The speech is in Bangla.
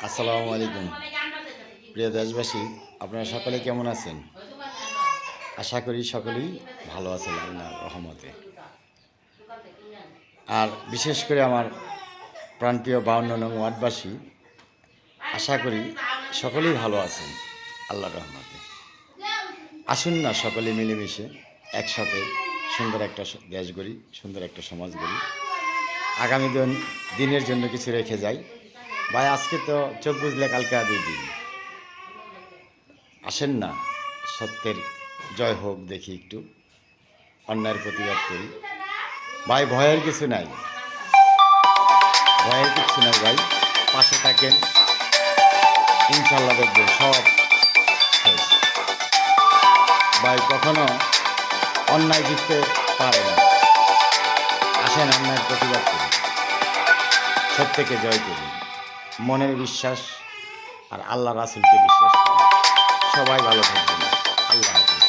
আসসালামু আলাইকুম প্রিয় দেশবাসী, আপনারা সকলে কেমন আছেন? আশা করি সকলেই ভালো আছেন আল্লাহর রহমতে। আর বিশেষ করে আমার প্রাণপ্রিয় 52 নং ওয়ার্ডবাসী, আশা করি সকলেই ভালো আছেন আল্লাহর রহমতে। আসুন না সকলে মিলেমিশে একসাথে সুন্দর একটা দেশ গড়ি, সুন্দর একটা সমাজ গড়ি। আগামী দিনের জন্য কিছু রেখে যাই। ভাই, আজকে তো চোখ বুঝলে কালকে আর 2 দিন। আসেন না, সত্যের জয় হোক, দেখি একটু অন্যায়ের প্রতিবাদ করি। ভাই, ভয়ের কিছু নাই, ভয়ের কিছু নাই ভাই, পাশে থাকেন, ইনশাল্লাহ দেখবেন সব শেষ। ভাই, কখনো অন্যায় জিততে পারে না। আসেন, অন্যায়ের প্রতিবাদ করি, সত্যকে জয় করি, মনের বিশ্বাস আর আল্লাহ রাসূলকে বিশ্বাস করি। সবাই ভালো থাকবেন। আল্লাহ হাফেজ।